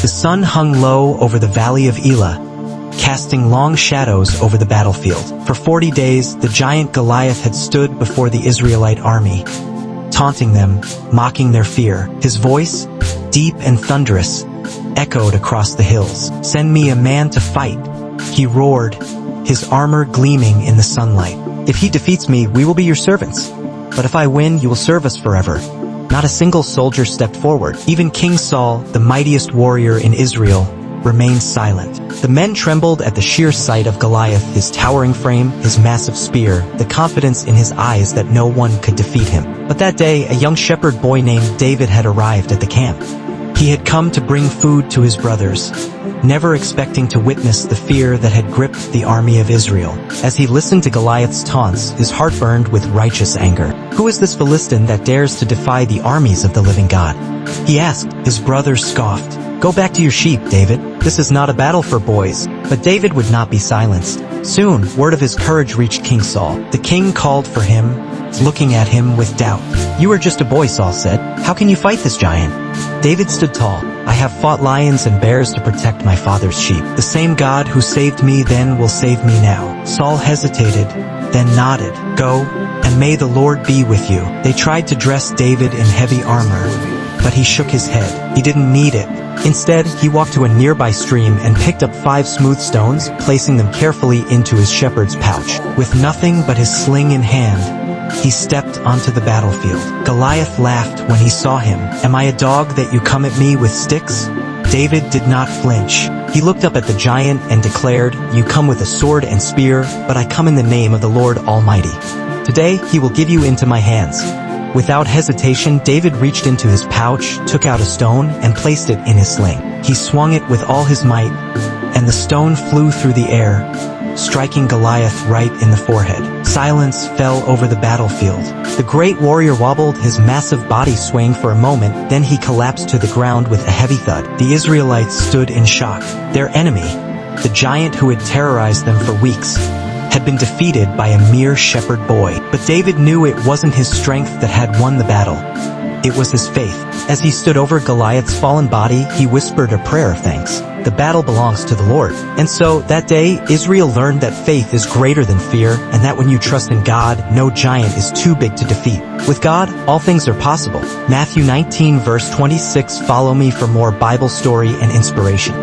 The sun hung low over the valley of Elah, casting long shadows over the battlefield. For 40 days, the giant Goliath had stood before the Israelite army, taunting them, mocking their fear. His voice, deep and thunderous, echoed across the hills. "Send me a man to fight," he roared, his armor gleaming in the sunlight. "If he defeats me, we will be your servants. But if I win, you will serve us forever." Not a single soldier stepped forward. Even King Saul, the mightiest warrior in Israel, remained silent. The men trembled at the sheer sight of Goliath, his towering frame, his massive spear, the confidence in his eyes that no one could defeat him. But that day, a young shepherd boy named David had arrived at the camp. He had come to bring food to his brothers, never expecting to witness the fear that had gripped the army of Israel. As he listened to Goliath's taunts, his heart burned with righteous anger. "Who is this Philistine that dares to defy the armies of the living God?" he asked. His brothers scoffed. "Go back to your sheep, David. This is not a battle for boys." But David would not be silenced. Soon, word of his courage reached King Saul. The king called for him, looking at him with doubt. "You are just a boy," Saul said. "How can you fight this giant?" David stood tall. "I have fought lions and bears to protect my father's sheep. The same God who saved me then will save me now." Saul hesitated, then nodded. "Go, and may the Lord be with you." They tried to dress David in heavy armor, but he shook his head. He didn't need it. Instead, he walked to a nearby stream and picked up 5 smooth stones, placing them carefully into his shepherd's pouch. With nothing but his sling in hand, he stepped onto the battlefield. Goliath laughed when he saw him. "Am I a dog that you come at me with sticks?" David did not flinch. He looked up at the giant and declared, "You come with a sword and spear, but I come in the name of the Lord Almighty. Today he will give you into my hands." Without hesitation, David reached into his pouch, took out a stone, and placed it in his sling. He swung it with all his might, and the stone flew through the air, striking Goliath right in the forehead. Silence fell over the battlefield. The great warrior wobbled, his massive body swaying for a moment, then he collapsed to the ground with a heavy thud. The Israelites stood in shock. Their enemy, the giant who had terrorized them for weeks, had been defeated by a mere shepherd boy. But David knew it wasn't his strength that had won the battle. It was his faith. As he stood over Goliath's fallen body, he whispered a prayer of thanks. "The battle belongs to the Lord." And so, that day, Israel learned that faith is greater than fear, and that when you trust in God, no giant is too big to defeat. With God, all things are possible. Matthew 19 verse 26. Follow me for more Bible story and inspiration.